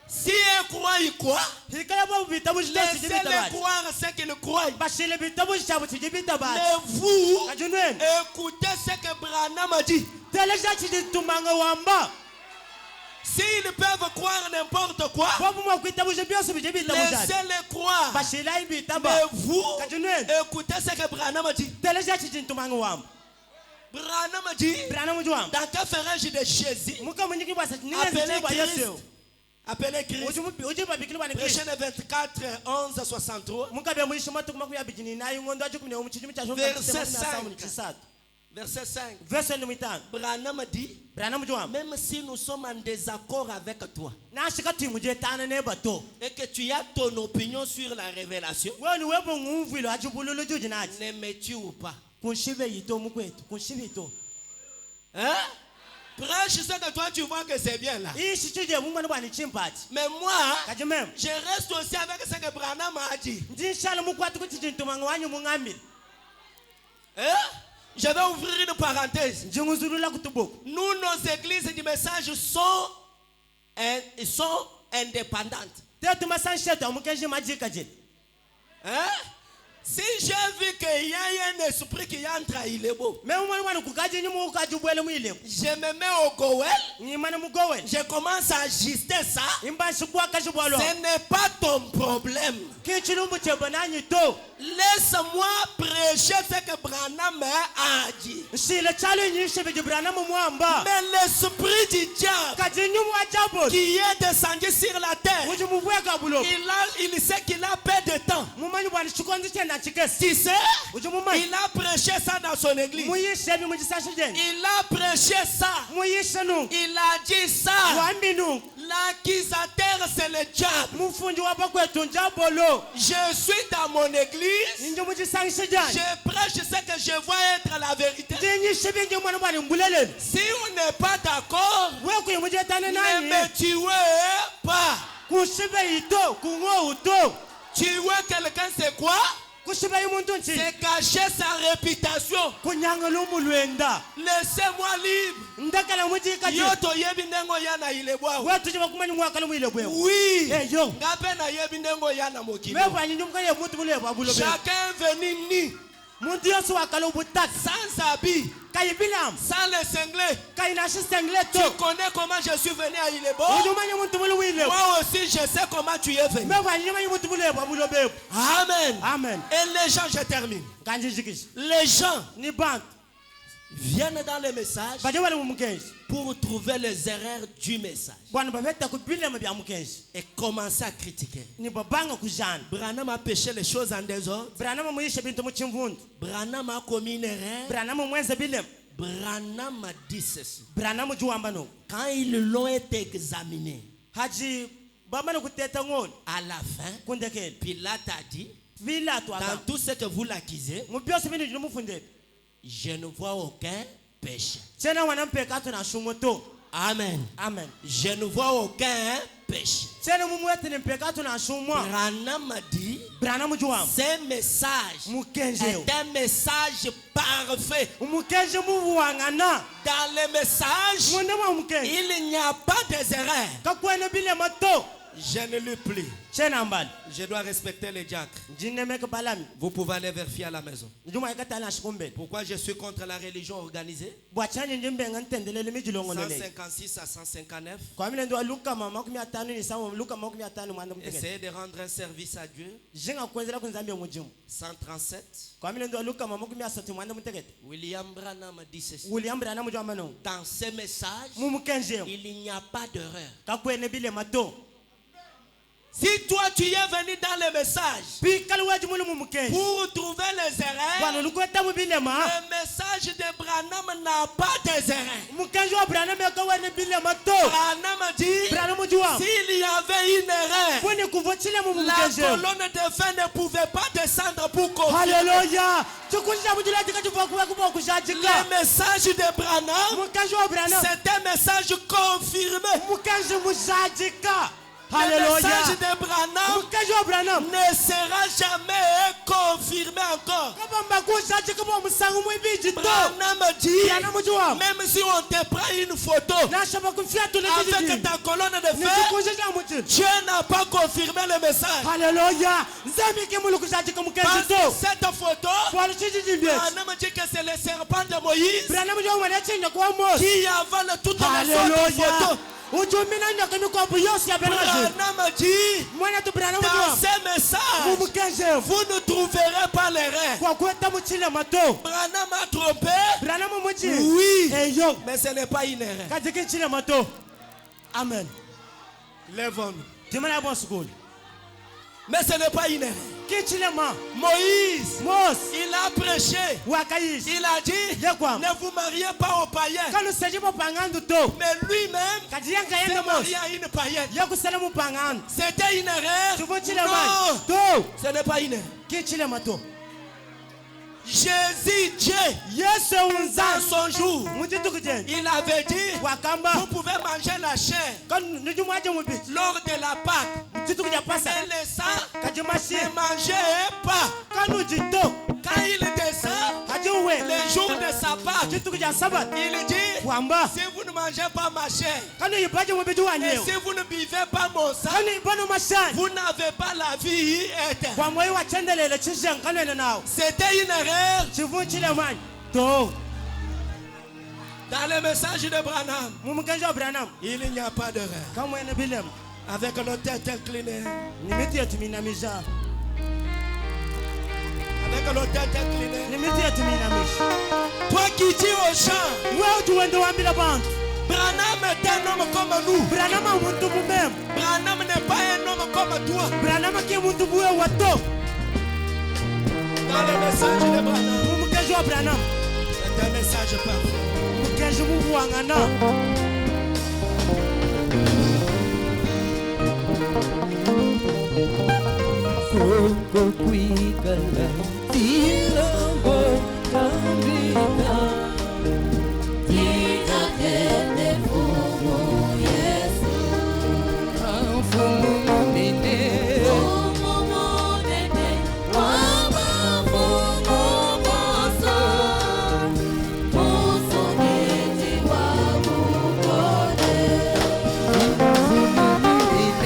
Si elle croit, il croit. Hikaya bwa bitabu jitasi Laissez-les jibita croire ce qu'ils croient. bashile bitabu jitabu jibita ba. Mais vous, Kajunwen. écoutez ce que Branham a dit. Teleja chitumanga wamba. S'ils peuvent croire n'importe quoi, Bobu mwa kuitabu jibiosu bijibita bujadi. laissez-les croire. Bashila ibitaba. Mais vous, Kajunwen. écoutez ce que Branham a dit. Teleja chitumanga wamba. Branham a dit, Brana mujwam. dans quel ferai-je de Jésus, Muka mwenyiki bwasa appelé ninezi bwa Christ, Yesu. appelé Christ, Ujiba bikili bwa Prêché Kristo. le 24, 11, 63, Muka bya mwisho matu kuma kuya bijini na yungondo ajukumne umuchijimi cha shonga Verset samu 5. chisatu. verset 5. Verse ni mitano. Branham dit, Brana mujwam. même si nous sommes en désaccord avec toi, Na shika timuje tana ne bato. et que tu as ton opinion sur la révélation, Wewe ni webo nguvilo ajubululu jujinaji. ne me-tu ou pas? Kunshibe yito mukwetu. Kunshibe yito. Hein? Prêche ce que toi tu vois que c'est bien là. Ishi chuje mungu bwa ni chimpati. Mais moi, Kajimem. je reste aussi avec ce que Branham a dit. Ndinshala mukwatu kuchijintumanga wanyu mungamili. Hein? Je vais ouvrir une parenthèse. Njunguzulula kutubuku. Nous, nos églises du message sont indépendantes. Tetu masansheto amukenji majika je. Hein? Si j'ai vu qu'il y a un esprit qui entre à Ilebo, Me umwana bwana kukaje nyumu ukajubwele mwile. je me mets au Goël, Ni mana mugowe. je commence à ajuster ça. Imba shukwa kajubwalo. Ce n'est pas ton problème. Kichilumbu chebananyi to. Laisse-moi prêcher ce que Branham a dit. Shile chalo nyishe bijibrana mwamba. Mais l'esprit du diable Kaje nyumu ajabo. qui est descendu sur la terre, Ujumubweka bulo. il sait qu'il a peu de temps. Mumanyi Tu sais, il a prêché ça dans son église. Il a prêché ça. Il a dit ça. L'accusateur, c'est le diable. Je suis dans mon église. Je prêche ce que je vois être la vérité. Si on n'est pas d'accord, ne me tuez pas. Tuer quelqu'un, c'est quoi? C'est cacher sa réputation. Laissez-moi libre. Yoto yebi ndengo yana ilebwa. Oui. Chacun venu ni. Sans habit. Sans les cinglés. Tu connais comment je suis venu à Ilebo? Moi aussi je sais comment tu es venu. Amen. Amen. Et les gens, je termine. Les gens viennent dans le message pour trouver les erreurs du message et commencer à critiquer. Branham a péché les choses en désordre. Branham a commis une erreur. Branham a dit ceci. Quand ils l'ont examiné, à la fin, Pilate a dit, dans tout ce que vous l'accusez, je ne vois aucun péché. Amen. Amen. Je ne vois aucun péché. Branham a dit, ce message est un message parfait. Dans le message, il n'y a pas de erreur. Je ne lis plus. Je dois respecter les diacres. Vous pouvez aller vérifier à la maison. Pourquoi je suis contre la religion organisée? 156 à 159. Essayez de rendre un service à Dieu. 137. William Branham dit ceci. Dans ce message, il n'y a pas d'erreur. Si toi tu es venu dans le message pour trouver les erreurs, le message de Branham n'a pas des erreurs. Branham dit, s'il y avait une erreur, la colonne de feu ne pouvait pas descendre pour confirmer. Alléluia. Le message de Branham, c'est un message confirmé. Le message de Branham ne sera jamais confirmé encore. Branham dit, même si on te prend une photo avec ta colonne de feu, Dieu n'a pas confirmé le message. Alléluia. Parce que cette photo, Branham dit que c'est le serpent de Moïse qui avale toute la photo. Branham dit, dans ces messages, vous ne trouverez pas l'erreur. Branham a trompé. Oui, mais ce n'est pas une erreur. Amen. Lèvons-nous. Mais ce n'est pas une erreur. Moïse, il a prêché. Il a dit, ne vous mariez pas aux païens. Mais lui-même s'est marié à une païenne. C'était une erreur. Non, ce n'est pas une erreur. Jésus, Dieu, dans son jour, il avait dit, vous pouvez manger la chair lors de la Pâque. Et le sang, ne mangez pas. Quand il descend, le jour de sa Pâque, il dit, si vous ne mangez pas ma chair, et si vous ne buvez pas mon sang, vous n'avez pas la vie éternelle. C'était une erreur. Dans le message de Branham, il n'y a pas d'erreur. Avec nos têtes inclinées. Avec nos têtes inclinées. Toi qui dis aux gens, Branham est un homme comme nous. Branham n'est pas un homme comme toi. Dans le message de Branham, Mukeji wa Branham. c'est un message parfait. Mukeji mubuangana. Koko kwikala tilambo tambika tika tete fumu Yesu fumu munene wama fumu moso moso niti wabukone fumu munene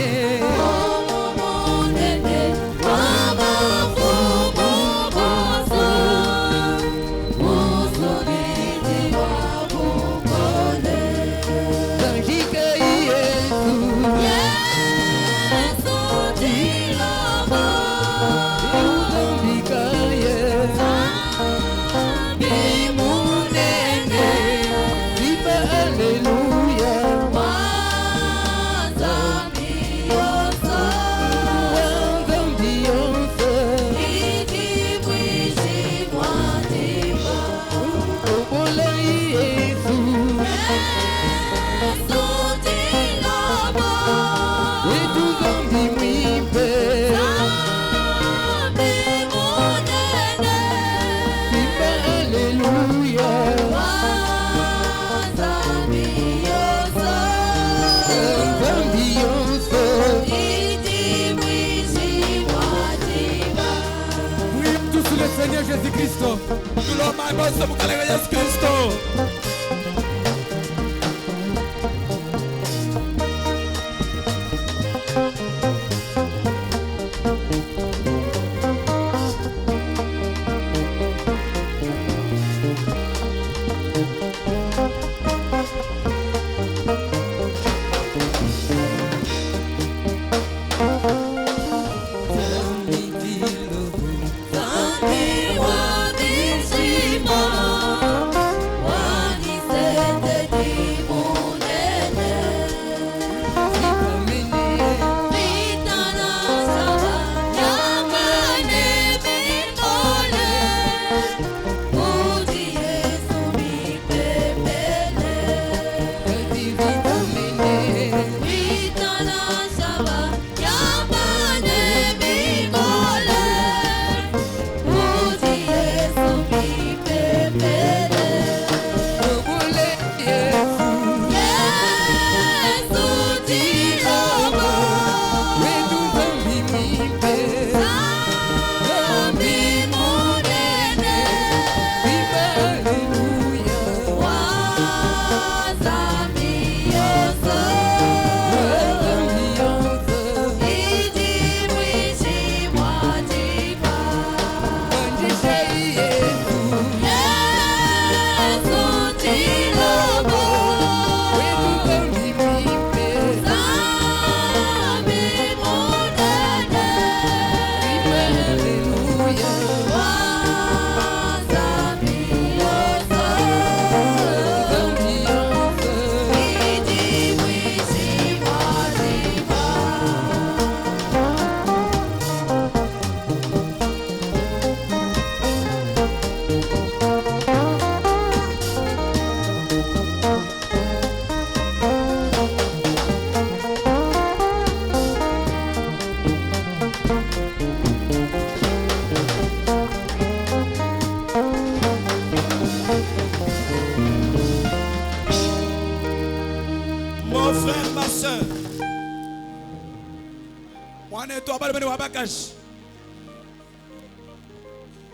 Seigneur Jésus-Christ, nous l'hommage pour Calais Jésus-Christ.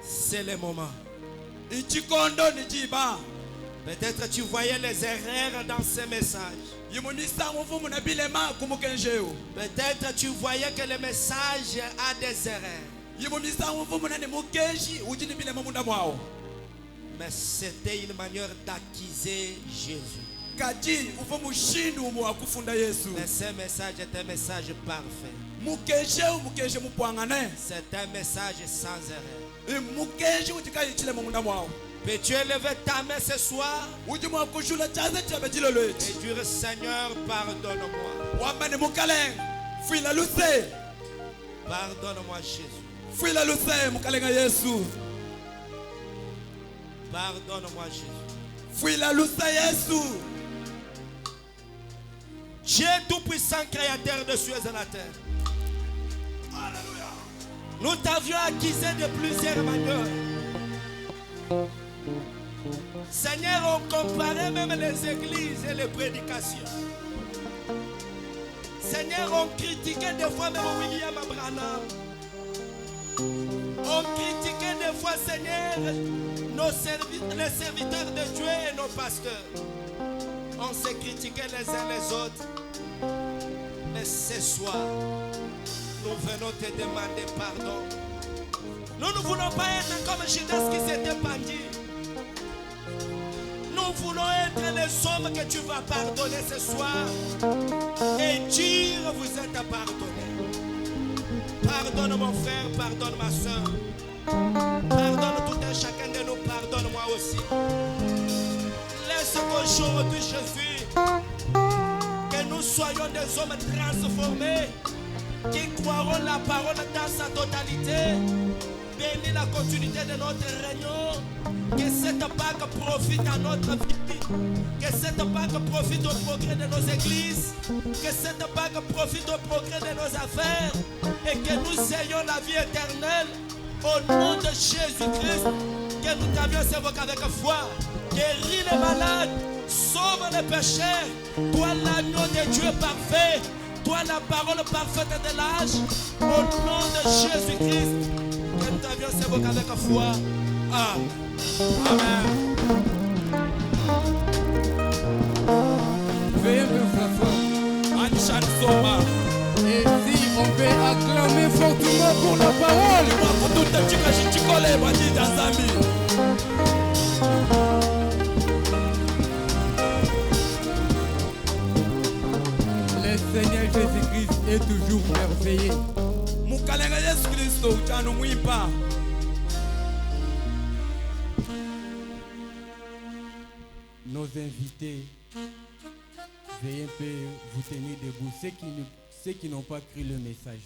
C'est le moment. Peut-être tu voyais les erreurs dans ces messages. Peut-être tu voyais que le message a des erreurs. Mais c'était une manière d'accuser Jésus. Mais ce message est un message parfait. C'est un message sans erreur. Peux-tu élever ta main ce soir et dire Seigneur, pardonne-moi. Pardonne-moi Jésus. Fuila lusaye mukalenga Yesu. Pardonne-moi, Jésus. Fuila lusa Yesu. Dieu tout-puissant, créateur de cieux et de la terre. Alléluia. Nous t'avions accusé de plusieurs manières. Seigneur, on comparait même les églises et les prédications. Seigneur, on critiquait des fois même William Branham. On critiquait des fois, Seigneur, les serviteurs de Dieu et nos pasteurs. On se critiquait les uns les autres. Mais ce soir, nous venons te demander pardon. Nous ne voulons pas être comme Judas qui s'était pendu. Nous voulons être les hommes que tu vas pardonner ce soir et dire vous êtes pardonnés. Pardonne mon frère, pardonne ma soeur. Pardonne tout un chacun de nous, pardonne-moi aussi. Laisse qu'aujourd'hui, Jésus, que nous soyons des hommes transformés qui croiront la parole dans sa totalité. Bénis la continuité de notre réunion. Que cette Pâque profite à notre vie. Que cette Pâque profite au progrès de nos églises. Que cette Pâque profite au progrès de nos affaires. Et que nous ayons la vie éternelle. Au nom de Jésus-Christ. Que nous t'avions servi avec foi. Guéris les malades. Sauve les pécheurs. Toi l'agneau de Dieu parfait. Toi la parole parfaite de l'âge. Au nom de Jésus-Christ. Que nous t'avions servi avec foi. Amen. Amen. Veuillez me s'asseoir. Anishan Soma. Et si on peut acclamer fortement pour la parole. Le Seigneur Jésus-Christ est toujours merveilleux. Mukalenga Yesu Kristo uchano mwipa. Nos invités, veuillez un peu vous tenir debout. Ceux qui n'ont pas cru le message.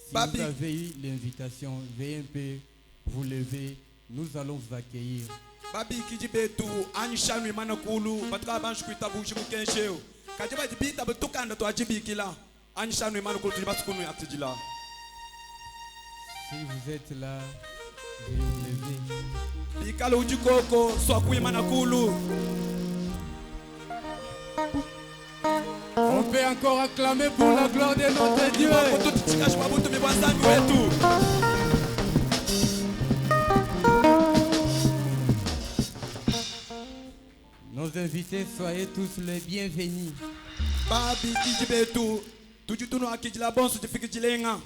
Si Papi. vous avez eu l'invitation, veuillez un peu vous lever. Nous allons vous accueillir. Babi kijibetu anishanu imana kulu batka banchu kuitabushi mukensheo. Kajiba dibita betukanda to ajibikila. Anishanu imana kulu tujibasukunu yatijila. Si vous êtes là, veuillez vous lever. Bikalo ujikoko swaku imana kulu. On peut encore acclamer pour la gloire de notre Dieu. Nos invités, soyez tous les bienvenus. Babi kijibetu tujituno akijila bonso jifikijilenga.